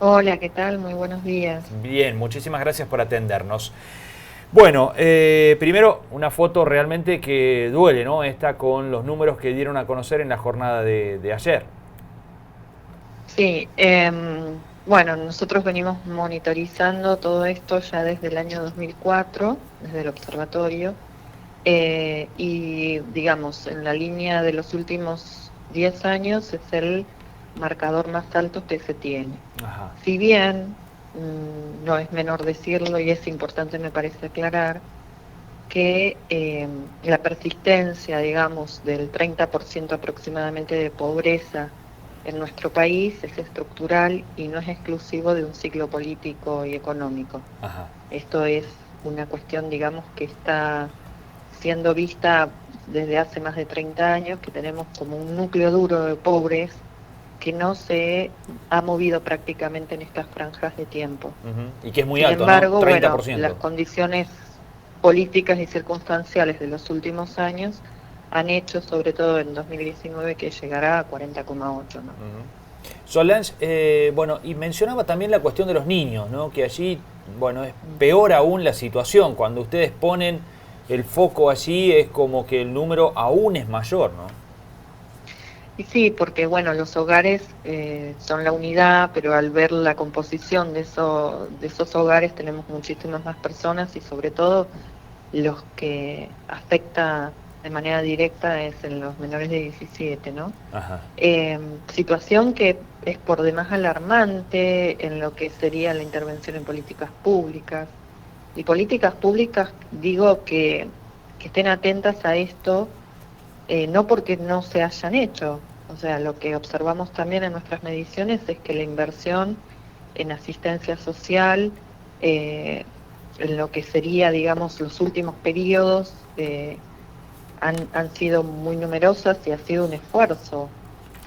Hola, ¿qué tal? Muy buenos días. Bien, muchísimas gracias por atendernos. Bueno, primero una foto realmente que duele, ¿no? Esta con los números que dieron a conocer en la jornada de ayer. Sí, bueno, nosotros venimos monitorizando todo esto ya desde el año 2004, desde el observatorio, y digamos, en la línea de los últimos 10 años es el marcador más alto que se tiene. Ajá. Si bien no es menor decirlo y es importante, me parece aclarar, que la persistencia, digamos, del 30% aproximadamente de pobreza en nuestro país es estructural y no es exclusivo de un ciclo político y económico. Ajá. Esto es una cuestión, digamos, que está siendo vista desde hace más de 30 años, que tenemos como un núcleo duro de pobres que no se ha movido prácticamente en estas franjas de tiempo. Ujú. Y que es muy Sin alto, ¿no? embargo, bueno, las 30%. condiciones políticas y circunstanciales de los últimos años han hecho, sobre todo en 2019, que llegará a 40,8, ¿no? Solange, bueno, y mencionaba también la cuestión de los niños, ¿no? Que allí, bueno, es Mm. peor aún la situación. Cuando ustedes ponen el foco allí es como que el número aún es mayor, ¿no? Y sí, porque bueno, los hogares son la unidad, pero al ver la composición de esos hogares tenemos muchísimas más personas y sobre todo los que afecta de manera directa es en los menores de 17, ¿no? Ajá. Situación que es por demás alarmante en lo que sería la intervención en políticas públicas. Y políticas públicas, digo que estén atentas a esto, no porque no se hayan hecho. O sea, lo que observamos también en nuestras mediciones es que la inversión en asistencia social, eh, en lo que sería, digamos, los últimos periodos, han sido muy numerosas y ha sido un esfuerzo.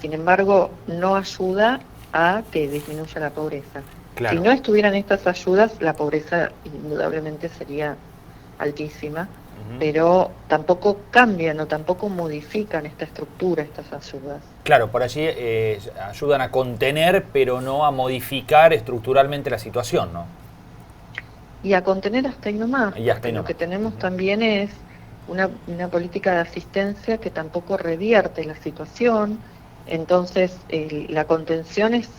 Sin embargo, no ayuda a que disminuya la pobreza. Si Claro. no estuvieran estas ayudas, la pobreza indudablemente sería altísima, pero tampoco cambian o tampoco modifican esta estructura, estas ayudas. Claro, por allí ayudan a contener, pero no a modificar estructuralmente la situación, ¿no? Y a contener hasta ahí nomás, Y hasta porque ahí lo que nomás. tenemos también es una política de asistencia que tampoco revierte la situación. Entonces, la contención es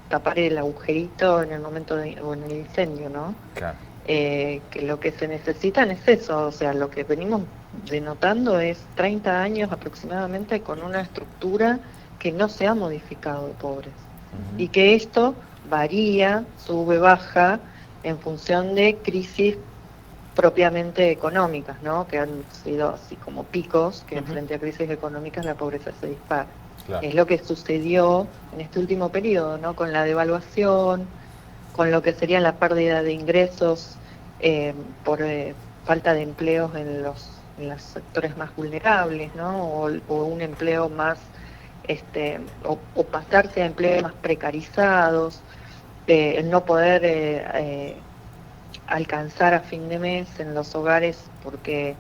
tapar el agujerito en el momento o en el incendio, ¿no? Claro. Que lo que se necesitan es eso, o sea, lo que venimos denotando es 30 años aproximadamente con una estructura que no se ha modificado de pobres y que esto varía, sube, baja en función de crisis propiamente económicas, ¿no? Que han sido así como picos, que frente a crisis económicas la pobreza se dispara. Claro. Es lo que sucedió en este último periodo, ¿no? Con la devaluación, con lo que sería la pérdida de ingresos por falta de empleos en los sectores más vulnerables, ¿no? O un empleo más, o pasarse a empleos más precarizados, el no poder alcanzar a fin de mes en los hogares porque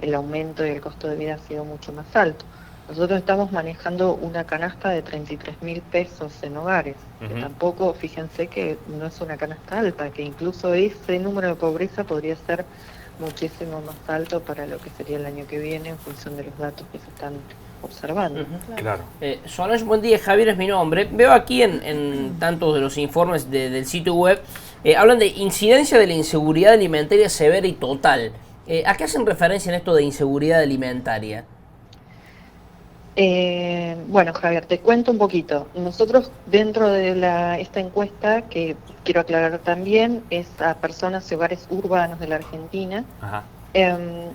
el aumento y el costo de vida ha sido mucho más alto. Nosotros estamos manejando una canasta de 33.000 pesos en hogares, que tampoco, fíjense que no es una canasta alta, que incluso ese número de pobreza podría ser muchísimo más alto para lo que sería el año que viene en función de los datos que se están observando. Claro. Solange, buen día, Javier es mi nombre. Veo aquí en tantos de los informes del sitio web, hablan de incidencia de la inseguridad alimentaria severa y total. ¿A qué hacen referencia en esto de inseguridad alimentaria? Bueno, Javier, te cuento un poquito. Nosotros dentro de esta encuesta, que quiero aclarar también, es a personas y hogares urbanos de la Argentina, Ajá.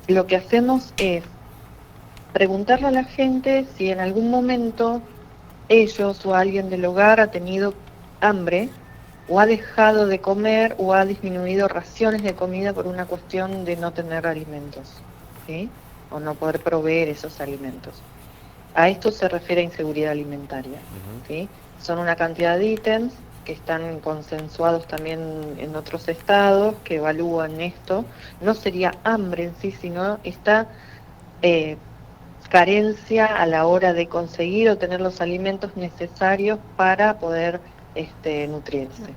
lo que hacemos es preguntarle a la gente si en algún momento ellos o alguien del hogar ha tenido hambre o ha dejado de comer o ha disminuido raciones de comida por una cuestión de no tener alimentos, ¿sí? O no poder proveer esos alimentos. A esto se refiere a inseguridad alimentaria, ¿sí? Son una cantidad de ítems que están consensuados también en otros estados que evalúan esto. No sería hambre en sí, sino esta eh, carencia a la hora de conseguir o tener los alimentos necesarios para poder nutrirse.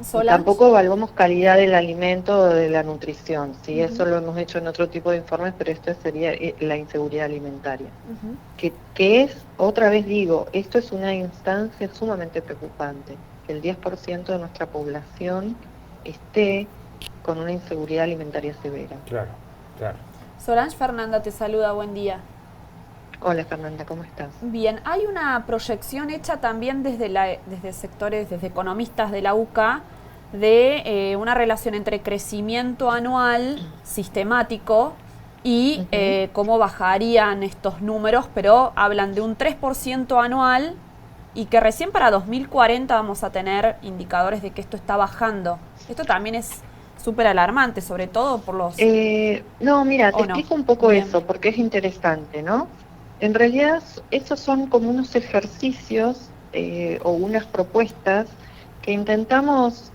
Solange. Tampoco evaluamos calidad del alimento o de la nutrición, ¿sí? Eso lo hemos hecho en otro tipo de informes, pero esto sería la inseguridad alimentaria. Que es, otra vez digo, esto es una instancia sumamente preocupante, que el 10% de nuestra población esté con una inseguridad alimentaria severa. Claro, claro. Solange, Fernanda te saluda, buen día. Hola Fernanda, ¿cómo estás? Bien, hay una proyección hecha también desde sectores, desde economistas de la UCA, de una relación entre crecimiento anual sistemático y cómo bajarían estos números, pero hablan de un 3% anual y que recién para 2040 vamos a tener indicadores de que esto está bajando. Esto también es súper alarmante, sobre todo por los... No, mira, te no? explico un poco Bien. eso, porque es interesante, ¿no? En realidad, esos son como unos ejercicios o unas propuestas que intentamos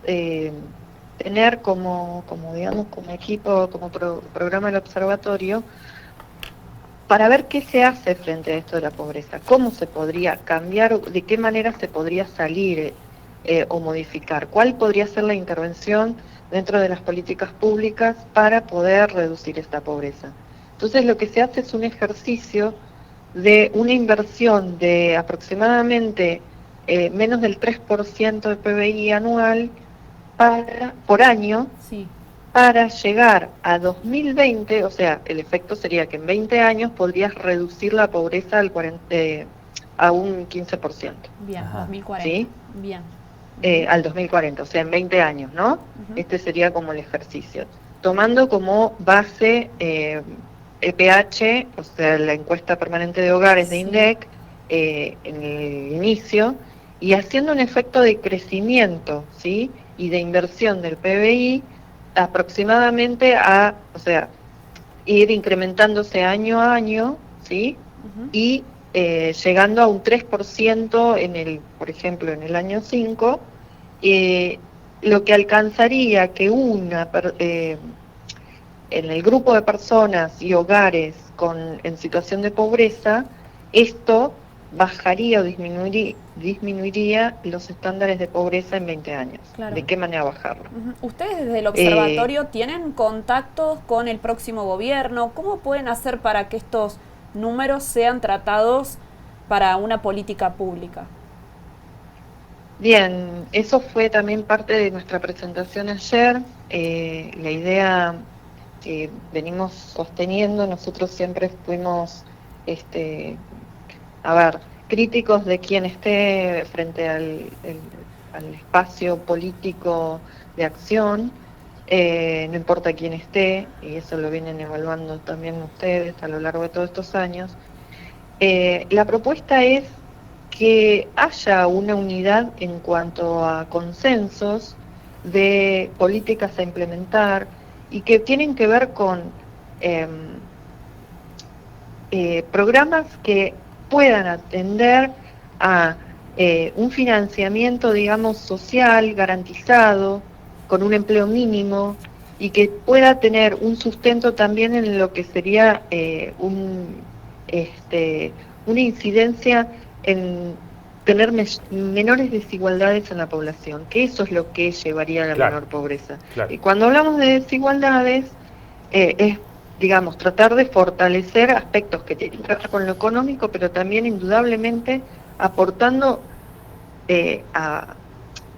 tener como digamos, como equipo, como programa del observatorio, para ver qué se hace frente a esto de la pobreza, cómo se podría cambiar, de qué manera se podría salir o modificar, cuál podría ser la intervención dentro de las políticas públicas para poder reducir esta pobreza. Entonces lo que se hace es un ejercicio de una inversión de aproximadamente menos del 3% de PBI anual por año, Sí. para llegar a 2020, o sea, el efecto sería que en 20 años podrías reducir la pobreza a un 15%. Bien, Ajá. 2040. ¿Sí? Bien. Al 2040, o sea, en 20 años, ¿no? Este sería como el ejercicio. Tomando como base EPH, o sea, la encuesta permanente de hogares de INDEC, en el inicio, y haciendo un efecto de crecimiento, ¿sí? Y de inversión del PBI aproximadamente o sea, ir incrementándose año a año, ¿sí? Y llegando a un 3% por ejemplo, en el año 5, lo que alcanzaría que en el grupo de personas y hogares en situación de pobreza, esto bajaría o disminuiría los estándares de pobreza en 20 años. Claro. ¿De qué manera bajarlo? ¿Ustedes desde el observatorio tienen contactos con el próximo gobierno? ¿Cómo pueden hacer para que estos números sean tratados para una política pública? Bien, eso fue también parte de nuestra presentación ayer. La idea que venimos sosteniendo, nosotros siempre fuimos, críticos de quien esté frente al espacio político de acción, no importa quién esté, y eso lo vienen evaluando también ustedes a lo largo de todos estos años. La propuesta es que haya una unidad en cuanto a consensos de políticas a implementar y que tienen que ver con programas que puedan atender a un financiamiento, digamos, social garantizado, con un empleo mínimo, y que pueda tener un sustento también en lo que sería una incidencia en tener menores desigualdades en la población, que eso es lo que llevaría a la menor pobreza. Claro. Y cuando hablamos de desigualdades, es, digamos, tratar de fortalecer aspectos que tienen que ver con lo económico, pero también indudablemente aportando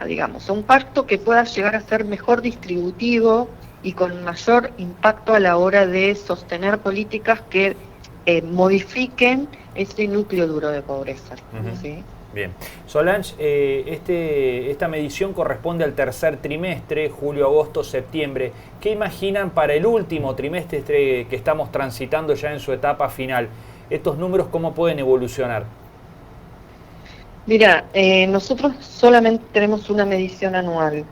digamos, a un pacto que pueda llegar a ser mejor distributivo y con mayor impacto a la hora de sostener políticas que modifiquen ese núcleo duro de pobreza. ¿Sí? Bien. Solange, esta medición corresponde al tercer trimestre, julio, agosto, septiembre. ¿Qué imaginan para el último trimestre que estamos transitando ya en su etapa final? ¿Estos números cómo pueden evolucionar? Mira, nosotros solamente tenemos una medición anual,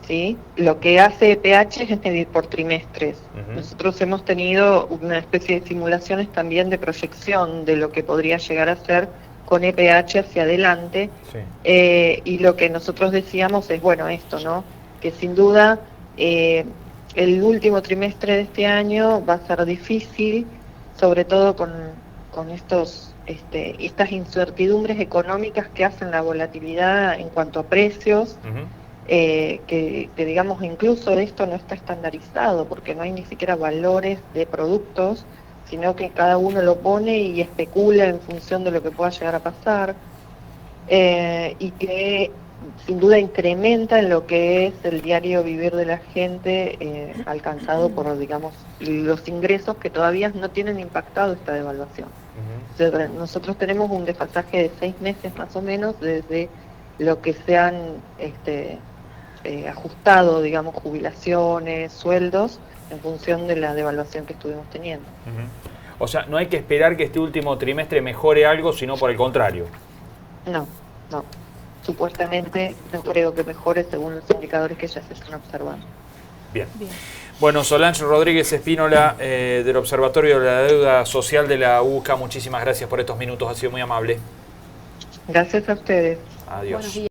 ¿sí? Lo que hace EPH es medir por trimestres. Nosotros hemos tenido una especie de simulaciones también de proyección de lo que podría llegar a ser con EPH hacia adelante, sí. Y lo que nosotros decíamos es, bueno, esto, ¿no? Que sin duda el último trimestre de este año va a ser difícil, sobre todo con estos estas incertidumbres económicas que hacen la volatilidad en cuanto a precios, que digamos incluso esto no está estandarizado porque no hay ni siquiera valores de productos, sino que cada uno lo pone y especula en función de lo que pueda llegar a pasar, y que sin duda incrementa en lo que es el diario vivir de la gente, alcanzado por, digamos, los ingresos que todavía no tienen impactado esta devaluación. O sea, nosotros tenemos un desfasaje de 6 meses más o menos desde lo que se han ajustado, digamos, jubilaciones, sueldos, en función de la devaluación que estuvimos teniendo. O sea, no hay que esperar que este último trimestre mejore algo, sino por el contrario. No. Supuestamente no creo que mejore según los indicadores que ya se están observando. Bien. Bueno, Solange Rodríguez Espínola, del Observatorio de la Deuda Social de la UCA, muchísimas gracias por estos minutos, ha sido muy amable. Gracias a ustedes. Adiós.